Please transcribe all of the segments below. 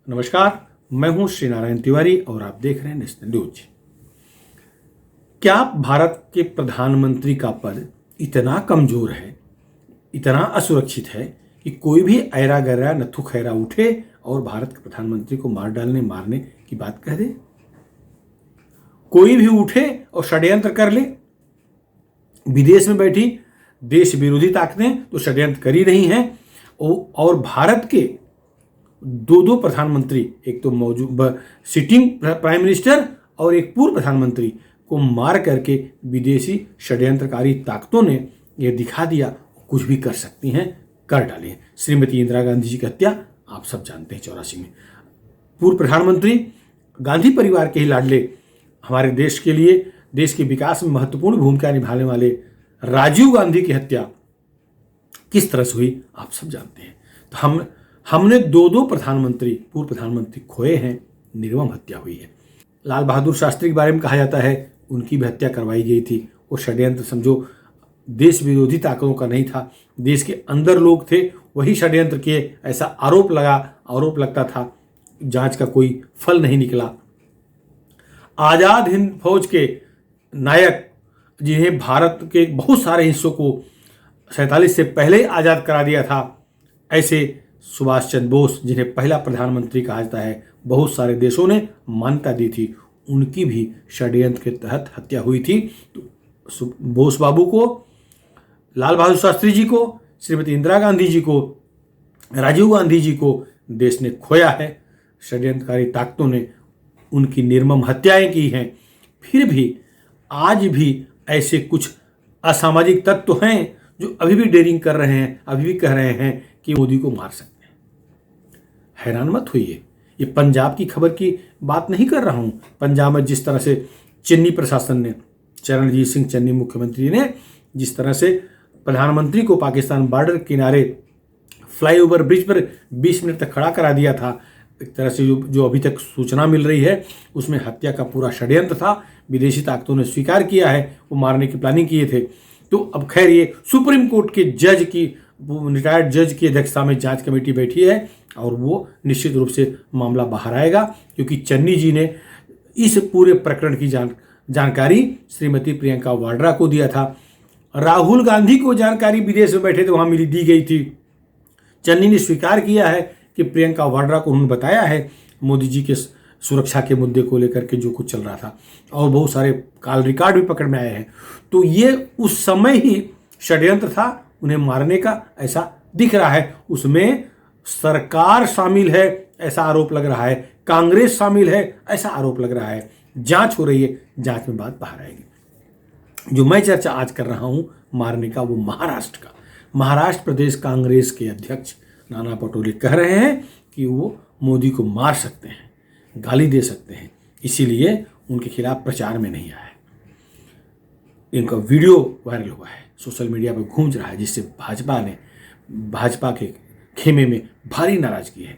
नमस्कार, मैं हूं श्री नारायण तिवारी और आप देख रहे हैं नेशनल न्यूज। क्या भारत के प्रधानमंत्री का पद इतना कमजोर है, इतना असुरक्षित है कि कोई भी ऐरा गैरा नथु खैरा उठे और भारत के प्रधानमंत्री को मारने की बात कह दे? कोई भी उठे और षड्यंत्र कर ले। विदेश में बैठी देश विरोधी ताकतें तो षड्यंत्र कर ही रही हैं और भारत के दो प्रधानमंत्री, एक तो मौजूद सिटिंग प्राइम मिनिस्टर और एक पूर्व प्रधानमंत्री को मार करके विदेशी षड्यंत्रकारी ताकतों ने यह दिखा दिया कुछ भी कर सकती हैं, कर डाले हैं। श्रीमती इंदिरा गांधी जी की हत्या आप सब जानते हैं 84 में। पूर्व प्रधानमंत्री गांधी परिवार के ही लाडले, हमारे देश के लिए, देश के विकास में महत्वपूर्ण भूमिका निभाने वाले राजीव गांधी की हत्या किस तरह से हुई आप सब जानते हैं। तो हमने दो प्रधानमंत्री, पूर्व प्रधानमंत्री खोए हैं, निर्मम हत्या हुई है। लाल बहादुर शास्त्री के बारे में कहा जाता है उनकी भी हत्या करवाई गई थी। वो षड्यंत्र समझो देश विरोधी ताकतों का नहीं था, देश के अंदर लोग थे वही षड्यंत्र किए, ऐसा आरोप लगता था। जांच का कोई फल नहीं निकला। आजाद हिंद फौज के नायक, जिन्हें भारत के बहुत सारे हिस्सों को 47 से पहले आज़ाद करा दिया था, ऐसे सुभाष चंद्र बोस, जिन्हें पहला प्रधानमंत्री कहा जाता है, बहुत सारे देशों ने मान्यता दी थी, उनकी भी षड्यंत्र के तहत हत्या हुई थी। तो बोस बाबू को, लाल बहादुर शास्त्री जी को, श्रीमती इंदिरा गांधी जी को, राजीव गांधी जी को देश ने खोया है। षड्यंत्रकारी ताकतों ने उनकी निर्मम हत्याएं की हैं। फिर भी आज भी ऐसे कुछ असामाजिक तत्व हैं जो अभी भी डेयरिंग कर रहे हैं, अभी भी कह रहे हैं कि मोदी को मार सकते हैं। हैरान मत होइए, ये पंजाब की खबर की बात नहीं कर रहा हूं। पंजाब में जिस तरह से चन्नी प्रशासन ने, चरणजीत सिंह चन्नी मुख्यमंत्री ने जिस तरह से प्रधानमंत्री को पाकिस्तान बॉर्डर किनारे फ्लाईओवर ब्रिज पर 20 मिनट तक खड़ा करा दिया था, एक तरह से जो अभी तक सूचना मिल रही है उसमें हत्या का पूरा षड्यंत्र था। विदेशी ताकतों ने स्वीकार किया है, वो मारने की प्लानिंग किए थे। तो अब खैर ये सुप्रीम कोर्ट के जज की, रिटायर्ड जज की अध्यक्षता में जांच कमेटी बैठी है और वो निश्चित रूप से मामला बाहर आएगा, क्योंकि चन्नी जी ने इस पूरे प्रकरण की जानकारी श्रीमती प्रियंका वाड्रा को दिया था। राहुल गांधी को जानकारी विदेश में बैठे थे वहां दी गई थी। चन्नी ने स्वीकार किया है कि प्रियंका वाड्रा को उन्होंने बताया है मोदी जी के सुरक्षा के मुद्दे को लेकर के जो कुछ चल रहा था, और बहुत सारे कॉल रिकॉर्ड भी पकड़ में आए हैं। तो ये उस समय ही षड्यंत्र था उन्हें मारने का, ऐसा दिख रहा है। उसमें सरकार शामिल है ऐसा आरोप लग रहा है, कांग्रेस शामिल है ऐसा आरोप लग रहा है। जांच हो रही है, जांच में बात बाहर आएगी। जो मैं चर्चा आज कर रहा हूं मारने का, वो महाराष्ट्र प्रदेश कांग्रेस के अध्यक्ष नाना पटोले कह रहे हैं कि वो मोदी को मार सकते हैं, गाली दे सकते हैं, इसीलिए उनके खिलाफ प्रचार में नहीं आया। इनका वीडियो वायरल हुआ है, सोशल मीडिया पर गूंज रहा है, जिससे भाजपा के खेमे में भारी नाराजगी है।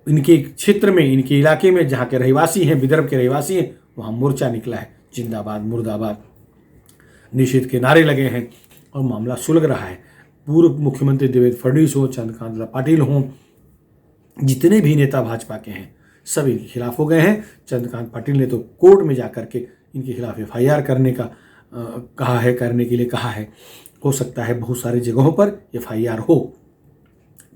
इनके क्षेत्र में, इनके इलाके में जहाँ के रहवासी हैं, विदर्भ के रहवासी हैं, वहाँ मोर्चा निकला है, जिंदाबाद मुर्दाबाद निषेध के नारे लगे हैं और मामला सुलग रहा है। पूर्व मुख्यमंत्री देवेंद्र फडणवीस हो, चंद्रकांत पाटिल हों, जितने भी नेता भाजपा के हैं सब इनके खिलाफ हो गए हैं। चंद्रकांत पाटिल ने तो कोर्ट में जाकर के इनके खिलाफ FIR करने के लिए कहा है। हो सकता है बहुत सारी जगहों पर FIR हो।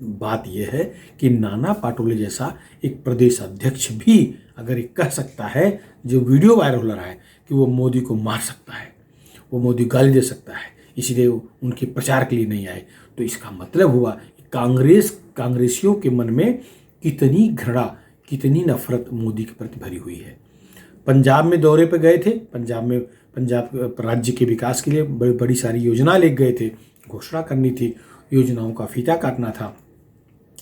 बात यह है कि नाना पाटोले जैसा एक प्रदेश अध्यक्ष भी अगर ये कह सकता है, जो वीडियो वायरल हो रहा है, कि वो मोदी को मार सकता है, वो मोदी गाली दे सकता है, इसीलिए उनके प्रचार के लिए नहीं आए, तो इसका मतलब हुआ कि कांग्रेसियों के मन में कितनी घृणा, कितनी नफरत मोदी के प्रति भरी हुई है। पंजाब में दौरे पर गए थे, पंजाब राज्य के विकास के लिए बड़ी सारी योजना ले गए थे, घोषणा करनी थी, योजनाओं का फीता काटना था,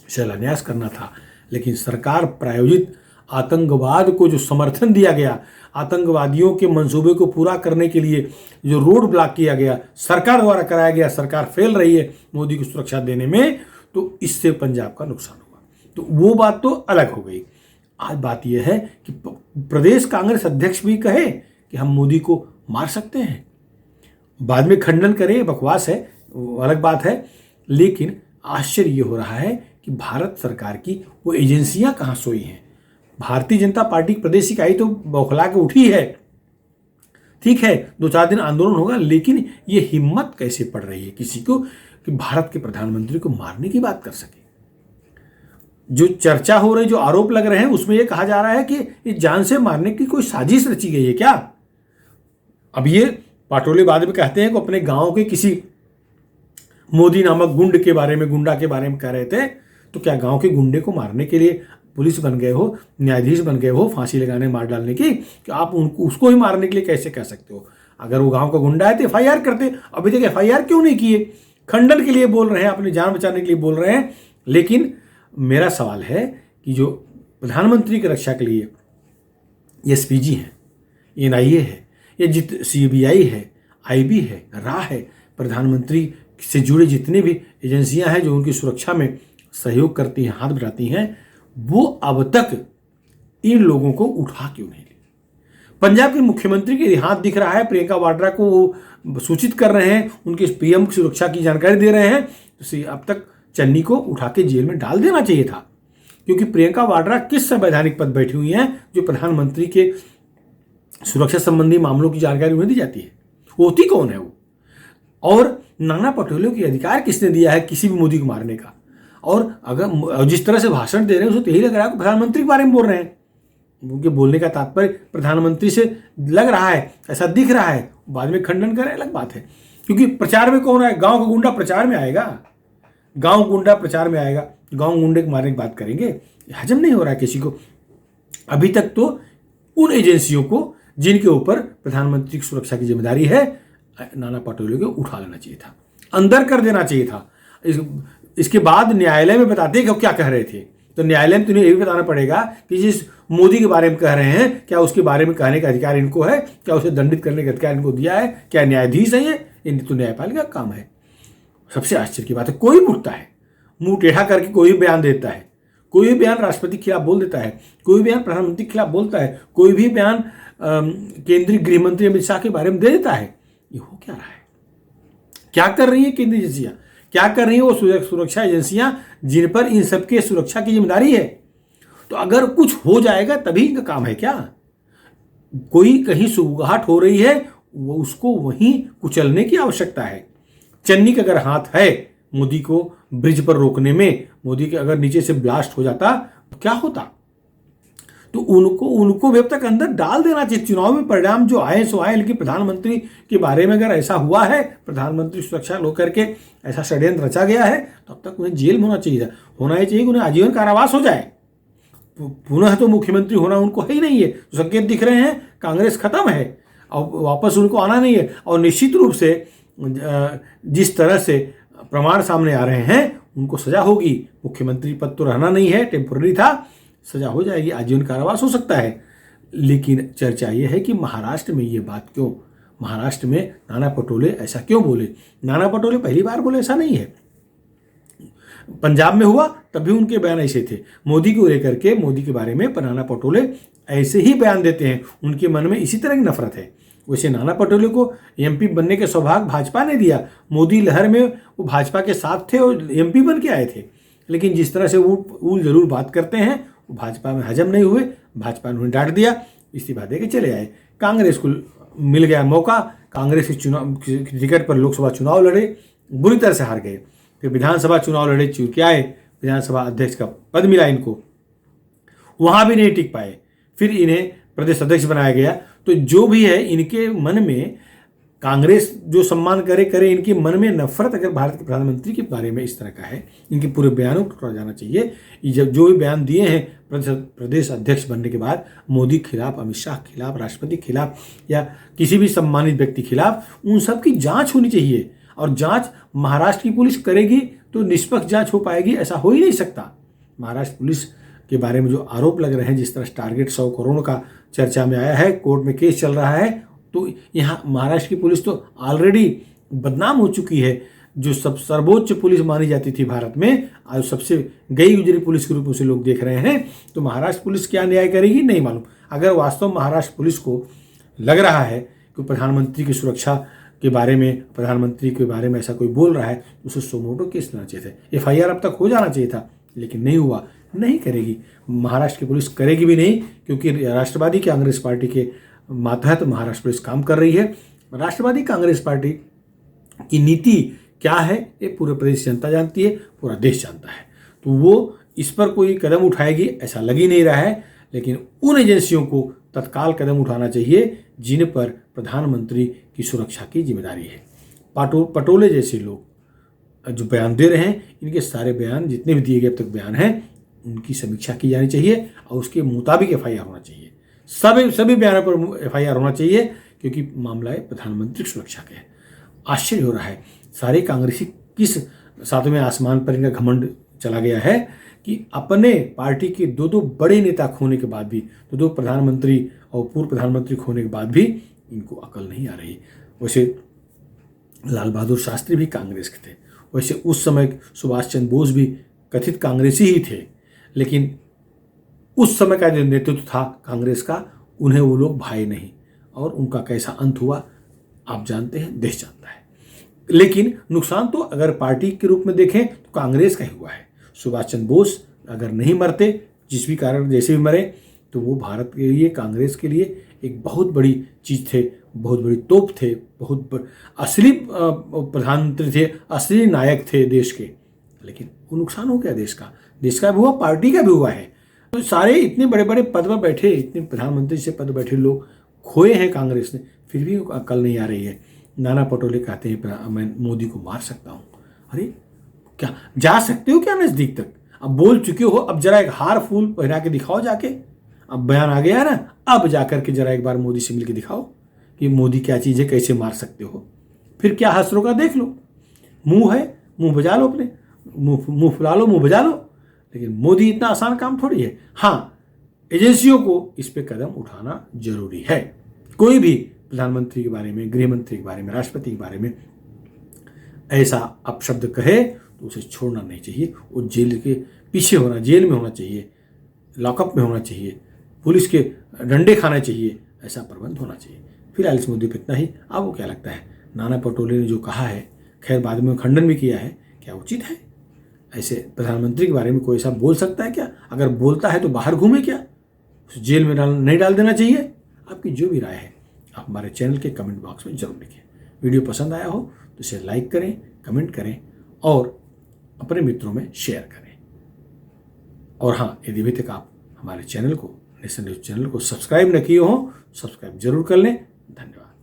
शिलान्यास करना था, लेकिन सरकार प्रायोजित आतंकवाद को जो समर्थन दिया गया, आतंकवादियों के मंसूबे को पूरा करने के लिए जो रोड ब्लॉक किया गया, सरकार द्वारा कराया गया, सरकार फेल रही है मोदी को सुरक्षा देने में, तो इससे पंजाब का नुकसान हुआ। तो वो बात तो अलग हो गई। आज बात यह है कि प्रदेश कांग्रेस अध्यक्ष भी कहे कि हम मोदी को मार सकते हैं, बाद में खंडन करे, बकवास है, अलग बात है। लेकिन आश्चर्य ये हो रहा है कि भारत सरकार की वो एजेंसियां कहाँ सोई हैं। भारतीय जनता पार्टी की प्रदेश इकाई तो बौखला के उठी है, ठीक है, 2-4 दिन आंदोलन होगा, लेकिन ये हिम्मत कैसे पड़ रही है किसी को कि भारत के प्रधानमंत्री को मारने की बात कर सके। जो चर्चा हो रही, जो आरोप लग रहे हैं, उसमें यह कहा जा रहा है कि ये जान से मारने की कोई साजिश रची गई है क्या। अब ये पाटोले बाद में कहते हैं कि अपने गांव के किसी मोदी नामक गुंडा के बारे में कह रहे थे, तो क्या गांव के गुंडे को मारने के लिए पुलिस बन गए हो, न्यायाधीश बन गए हो फांसी लगाने मार डालने की, कि आप उसको ही मारने के लिए कैसे कह सकते हो। अगर वो गांव का गुंडा है तो एफआईआर करते। अभी तक एफआईआर क्यों नहीं किए। खंडन के लिए बोल रहे हैं, अपनी जान बचाने के लिए बोल रहे हैं। लेकिन मेरा सवाल है कि जो प्रधानमंत्री की रक्षा के लिए एसपीजी है, एनआईए है, या सीबीआई है, आईबी है, रा है, प्रधानमंत्री से जुड़े जितने भी एजेंसियां हैं जो उनकी सुरक्षा में सहयोग करती हैं, हाथ बढ़ाती हैं, वो अब तक इन लोगों को उठा क्यों नहीं ली। पंजाब के मुख्यमंत्री के हाथ दिख रहा है, प्रियंका वाड्रा को वो सूचित कर रहे हैं, उनके पीएम की सुरक्षा की जानकारी दे रहे हैं, तो अब तक चन्नी को उठा के जेल में डाल देना चाहिए था। क्योंकि प्रियंका वाड्रा किस संवैधानिक पद बैठी हुई हैं जो प्रधानमंत्री के सुरक्षा संबंधी मामलों की जानकारी उन्हें दी जाती है। होती कौन है वो। और नाना पटोले को अधिकार किसने दिया है किसी भी मोदी को मारने का। और अगर जिस तरह से भाषण दे रहे हैं उसको यही लग रहा है कि प्रधानमंत्री के बारे में बोल रहे हैं। उनके बोलने का तात्पर्य प्रधानमंत्री से लग रहा है, ऐसा दिख रहा है। बाद में खंडन करें अलग बात है, क्योंकि प्रचार में कौन है, गांव का गुंडा प्रचार में आएगा, गांव गुंडा प्रचार में आएगा, गांव गुंडे को मारने की बात करेंगे। हजम नहीं हो रहा है किसी को। अभी तक तो उन एजेंसियों को जिनके ऊपर प्रधानमंत्री की सुरक्षा की जिम्मेदारी है, नाना पटोले को उठा लेना चाहिए था, अंदर कर देना चाहिए था। इसके बाद न्यायालय में बताते कि क्या कह रहे थे। तो न्यायालय में तुम्हें ये भी बताना पड़ेगा कि जिस मोदी के बारे में कह रहे हैं, क्या उसके बारे में कहने का अधिकार इनको है, क्या उसे दंडित करने का अधिकार इनको दिया है, क्या न्यायाधीश है ये, इनकी तो न्यायपालिका का काम है। सबसे आश्चर्य की बात है, कोई उठता है, मुंह टेढ़ा करके कोई भी बयान देता है, कोई भी बयान राष्ट्रपति के खिलाफ बोल देता है, कोई भी बयान प्रधानमंत्री के खिलाफ बोलता है, कोई भी बयान केंद्रीय गृह मंत्री अमित शाह के बारे में दे देता है। ये हो क्या रहा है, क्या कर रही है केंद्रीय एजेंसियां, क्या कर रही है वो सुरक्षा एजेंसियां जिन पर इन सबके सुरक्षा की जिम्मेदारी है। तो अगर कुछ हो जाएगा तभी इनका काम है क्या। कोई कहीं सुबगाहट हो रही है, वो उसको वहीं कुचलने की आवश्यकता है। चन्नी का अगर हाथ है मोदी को ब्रिज पर रोकने में, मोदी के अगर नीचे से ब्लास्ट हो जाता तो क्या होता। तो उनको भी अब तक अंदर डाल देना चाहिए। चुनाव में परिणाम जो आए सो आए, लेकिन प्रधानमंत्री के बारे में अगर ऐसा हुआ है, प्रधानमंत्री सुरक्षा लो करके ऐसा षड्यंत्र रचा गया है, तो अब तक उन्हें जेल में होना चाहिए कि उन्हें आजीवन कारावास हो जाए। पुनः तो मुख्यमंत्री होना उनको है ही नहीं है। तो संकेत दिख रहे हैं कांग्रेस खत्म है और वापस उनको आना नहीं है। और निश्चित रूप से जिस तरह से प्रमाण सामने आ रहे हैं उनको सजा होगी। मुख्यमंत्री पद तो रहना नहीं है, टेम्पोररी था, सजा हो जाएगी, आजीवन कारावास हो सकता है। लेकिन चर्चा यह है कि महाराष्ट्र में ये बात क्यों, महाराष्ट्र में नाना पटोले ऐसा क्यों बोले। नाना पटोले पहली बार बोले ऐसा नहीं है, पंजाब में हुआ तब भी उनके बयान ऐसे थे। मोदी को लेकर के, मोदी के बारे में नाना पटोले ऐसे ही बयान देते हैं, उनके मन में इसी तरह की नफरत है। वैसे नाना पटोले को एमपी बनने के सौभाग्य भाजपा ने दिया। मोदी लहर में वो भाजपा के साथ थे और एमपी बन के आए थे, लेकिन जिस तरह से वो जरूर बात करते हैं वो भाजपा में हजम नहीं हुए। भाजपा ने उन्हें डांट दिया, इस्तीफा दे के चले आए। कांग्रेस को मिल गया मौका, कांग्रेस के चुनाव टिकट पर लोकसभा चुनाव लड़े, बुरी तरह से हार गए। फिर विधानसभा चुनाव लड़े, चूर के आए, विधानसभा अध्यक्ष का पद मिला इनको, वहां भी नहीं टिक पाए। फिर इन्हें प्रदेश अध्यक्ष बनाया गया। तो जो भी है इनके मन में, कांग्रेस जो सम्मान करे, इनके मन में नफरत अगर भारत के प्रधानमंत्री के बारे में इस तरह का है, इनके पूरे बयानों को टोड़ा जाना चाहिए। जब जो भी बयान दिए हैं प्रदेश अध्यक्ष बनने के बाद, मोदी खिलाफ, अमित शाह खिलाफ, राष्ट्रपति खिलाफ या किसी भी सम्मानित व्यक्ति खिलाफ, उन सब की जांच होनी चाहिए। और जांच महाराष्ट्र की पुलिस करेगी तो निष्पक्ष जांच हो पाएगी, ऐसा हो ही नहीं सकता। महाराष्ट्र पुलिस के बारे में जो आरोप लग रहे हैं, जिस तरह टारगेट 100 करोड़ का चर्चा में आया है, कोर्ट में केस चल रहा है, तो यहाँ महाराष्ट्र की पुलिस तो ऑलरेडी बदनाम हो चुकी है। जो सब सर्वोच्च पुलिस मानी जाती थी भारत में, आज सबसे गई गुजरी पुलिस के रूप में उसे लोग देख रहे हैं। तो महाराष्ट्र पुलिस क्या न्याय करेगी नहीं मालूम। अगर वास्तव में महाराष्ट्र पुलिस को लग रहा है कि प्रधानमंत्री की सुरक्षा के बारे में, प्रधानमंत्री के बारे में ऐसा कोई बोल रहा है, तो उसे सोमोटो केस लेना चाहिए था, एफआईआर अब तक हो जाना चाहिए था। लेकिन नहीं हुआ, नहीं करेगी। महाराष्ट्र की पुलिस करेगी भी नहीं, क्योंकि राष्ट्रवादी कांग्रेस पार्टी के मातहत महाराष्ट्र पुलिस काम कर रही है। राष्ट्रवादी कांग्रेस पार्टी की नीति क्या है ये पूरे प्रदेश जनता जानती है, पूरा देश जानता है। तो वो इस पर कोई कदम उठाएगी ऐसा लग ही नहीं रहा है, लेकिन उन एजेंसियों को तत्काल कदम उठाना चाहिए जिन पर प्रधानमंत्री की सुरक्षा की जिम्मेदारी है। पटोले जैसे लोग जो बयान दे रहे हैं, इनके सारे बयान जितने भी दिए गए अब तक बयान हैं उनकी समीक्षा की जानी चाहिए और उसके मुताबिक एफआईआर होना चाहिए। सभी बयानों पर एफआईआर होना चाहिए, क्योंकि मामला है प्रधानमंत्री सुरक्षा का है। आश्चर्य हो रहा है, सारे कांग्रेसी किस सातवें आसमान पर इनका घमंड चला गया है कि अपने पार्टी के दो बड़े नेता खोने के बाद भी, दो प्रधानमंत्री और पूर्व प्रधानमंत्री खोने के बाद भी इनको अकल नहीं आ रही। वैसे लाल बहादुर शास्त्री भी कांग्रेस के थे, वैसे उस समय सुभाष चंद्र बोस भी कथित कांग्रेसी ही थे, लेकिन उस समय का जो नेतृत्व था कांग्रेस का, उन्हें वो लोग भाए नहीं और उनका कैसा अंत हुआ आप जानते हैं, देश जानता है। लेकिन नुकसान तो अगर पार्टी के रूप में देखें तो कांग्रेस का ही हुआ है। सुभाष चंद्र बोस अगर नहीं मरते, जिस भी कारण जैसे भी मरे, तो वो भारत के लिए, कांग्रेस के लिए एक बहुत बड़ी चीज़ थे, बहुत बड़ी तोप थे, असली प्रधानमंत्री थे, असली नायक थे देश के। लेकिन वो नुकसान हो गया देश का भी हुआ, पार्टी का भी हुआ है। तो सारे इतने बड़े बड़े पद पर बैठे, इतने प्रधानमंत्री से पद बैठे लोग खोए हैं कांग्रेस ने, फिर भी अकल नहीं आ रही है। नाना पटोले कहते हैं मैं मोदी को मार सकता हूँ। अरे क्या जा सकते हो क्या नजदीक तक? अब बोल चुके हो, अब जरा एक हार फूल पहना के दिखाओ जाके। अब बयान आ गया ना, अब जाकर के जरा एक बार मोदी से मिलके दिखाओ कि मोदी क्या चीज़ है, कैसे मार सकते हो। फिर क्या हसरों का देख लो, मुंह है, मुंह बजा लो, अपने मुंह फुला लो, मुंह बजा लो। लेकिन मोदी इतना आसान काम थोड़ी है। हाँ, एजेंसियों को इस पे कदम उठाना जरूरी है। कोई भी प्रधानमंत्री के बारे में, गृह मंत्री के बारे में, राष्ट्रपति के बारे में ऐसा अपशब्द कहे तो उसे छोड़ना नहीं चाहिए। वो जेल के पीछे होना, जेल में होना चाहिए, लॉकअप में होना चाहिए, पुलिस के डंडे खाना चाहिए, ऐसा प्रबंध होना चाहिए। फिलहाल इस मुद्दे पर इतना ही। आपको क्या लगता है, नाना पटोले ने जो कहा है, खैर बाद में खंडन भी किया है, क्या उचित है? ऐसे प्रधानमंत्री के बारे में कोई ऐसा बोल सकता है क्या? अगर बोलता है तो बाहर घूमे क्या? उस जेल में नहीं डाल देना चाहिए? आपकी जो भी राय है आप हमारे चैनल के कमेंट बॉक्स में जरूर लिखें। वीडियो पसंद आया हो तो इसे लाइक करें, कमेंट करें और अपने मित्रों में शेयर करें। और हाँ, यदि अभी तक आप हमारे चैनल को, नेशन न्यूज़ चैनल को सब्सक्राइब न किए हो, सब्सक्राइब जरूर कर लें। धन्यवाद।